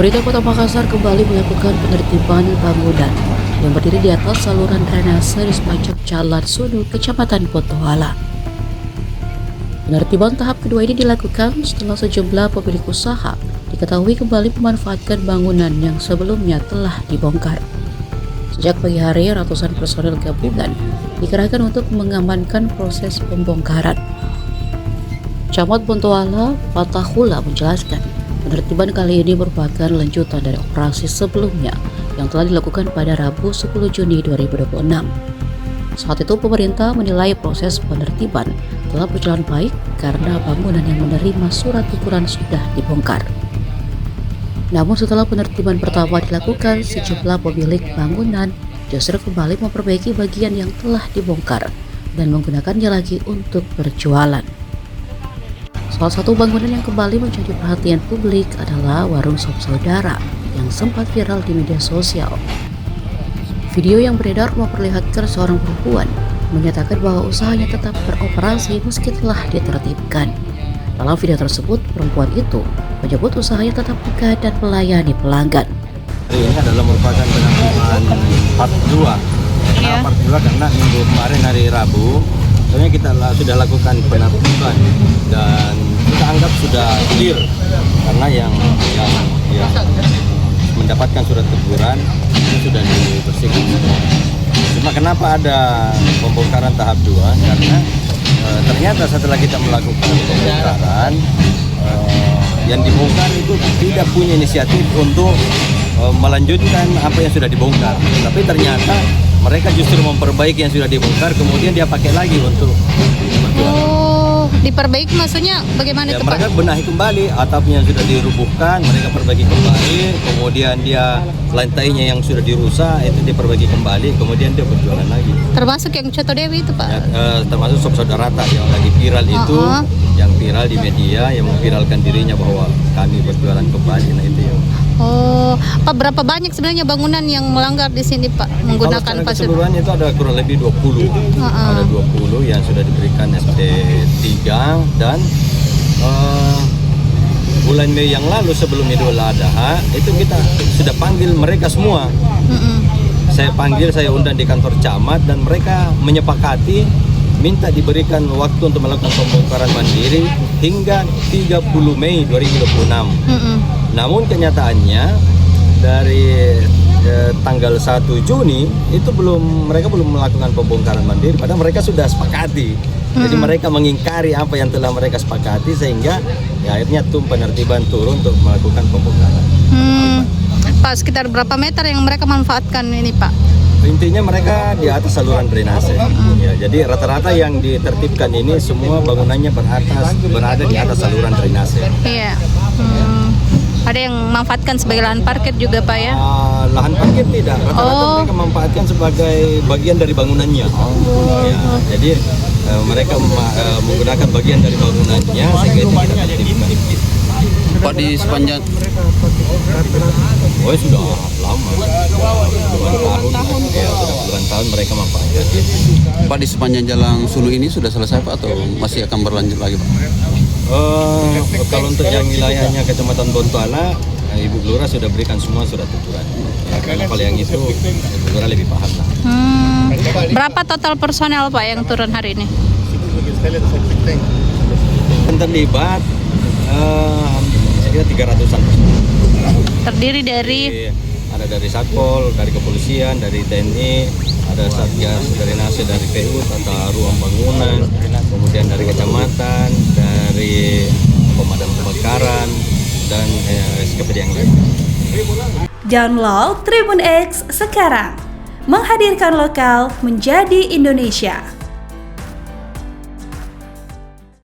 Pemerintah Kota Makassar kembali melakukan penertiban bangunan yang berdiri di atas saluran drainase di sepanjang Jalan Sunu, Kecamatan Bontoala. Penertiban tahap kedua ini dilakukan setelah sejumlah pemilik usaha diketahui kembali memanfaatkan bangunan yang sebelumnya telah dibongkar. Sejak pagi hari, ratusan personel gabungan dikerahkan untuk mengamankan proses pembongkaran. Camat Bontoala, Fatahullah menjelaskan, penertiban kali ini merupakan lanjutan dari operasi sebelumnya yang telah dilakukan pada Rabu 10 Juni 2026. Saat itu pemerintah menilai proses penertiban telah berjalan baik karena bangunan yang menerima surat ukuran sudah dibongkar. Namun setelah penertiban pertama dilakukan, sejumlah pemilik bangunan justru kembali memperbaiki bagian yang telah dibongkar dan menggunakannya lagi untuk berjualan. Salah satu bangunan yang kembali menjadi perhatian publik adalah warung sop saudara yang sempat viral di media sosial. Video yang beredar memperlihatkan seorang perempuan menyatakan bahwa usahanya tetap beroperasi meski telah ditertibkan. Dalam video tersebut, perempuan itu menyebut usahanya tetap buka dan melayani pelanggan. Ini adalah merupakan penertiban part 2. Kenapa part 2? Karena minggu kemarin hari Rabu sebenarnya kita sudah lakukan penertiban dan kita anggap sudah clear karena yang mendapatkan surat teguran itu sudah dibersihkan. Cuma kenapa ada pembongkaran tahap 2? Karena ternyata setelah kita melakukan pembongkaran yang dibongkar itu tidak punya inisiatif untuk melanjutkan apa yang sudah dibongkar, tapi ternyata mereka justru memperbaiki yang sudah dibongkar, kemudian dia pakai lagi untuk Oh, diperbaiki maksudnya bagaimana ya, itu, Pak? mereka benahi kembali atapnya yang sudah dirubuhkan, mereka perbaiki kembali, kemudian dia lantainya yang sudah dirusak itu diperbaiki kembali, kemudian dia berjualan lagi. Termasuk yang Coto Dewi itu, Pak? Ya, termasuk sop saudara yang lagi viral itu, yang viral di media, yang memviralkan dirinya bahwa kami berjualan kembali, nah itu ya. Oh, Pak, berapa banyak sebenarnya bangunan yang melanggar di sini, Pak, menggunakan Kalau pasir? keseluruhan itu ada kurang lebih 20. Ada 20 yang sudah diberikan ST3 dan bulan Mei yang lalu sebelum Idul Adha itu kita sudah panggil mereka semua. Saya panggil, saya undang di kantor camat dan mereka menyepakati minta diberikan waktu untuk melakukan pembongkaran mandiri hingga 30 Mei 2026. Namun kenyataannya dari tanggal 1 Juni itu mereka belum melakukan pembongkaran mandiri, padahal mereka sudah sepakati. Jadi mereka mengingkari apa yang telah mereka sepakati sehingga ya, akhirnya penertiban turun untuk melakukan pembongkaran. Pak, sekitar berapa meter yang mereka manfaatkan ini, Pak? Intinya mereka di atas saluran drainase. Ya, jadi rata-rata yang ditertibkan ini semua bangunannya berada di atas saluran drainase. Iya. Ada yang memanfaatkan sebagai lahan parkir juga, Pak, ya? Lahan parkir tidak, rata-rata mereka memanfaatkan sebagai bagian dari bangunannya. Ya, jadi mereka menggunakan bagian dari bangunannya sehingga itu kita tertibkan. Pak, di sepanjang Sudah lama, puluhan tahun, ya, sudah puluhan tahun mereka manfaatkan. Pak, di sepanjang Jalan Sunu ini sudah selesai, Pak, atau masih akan berlanjut lagi, Pak? Kalau untuk yang wilayahnya Kecamatan Bontoala, Ibu Lurah sudah berikan semua surat teguran. Ya, karena kalau yang itu Ibu Lurah lebih paham lah. Berapa total personel, Pak, yang turun hari ini? Yang terlibat saya kira 300-an personel. Terdiri dari Ada dari Satpol, dari Kepolisian, dari TNI, ada Satgas Drainase dari PU, Tata Ruang Bangunan, kemudian dari Kecamatan, dari Pemadam Kebakaran, dan SKPD yang lain. Download Tribun X sekarang, menghadirkan lokal menjadi Indonesia.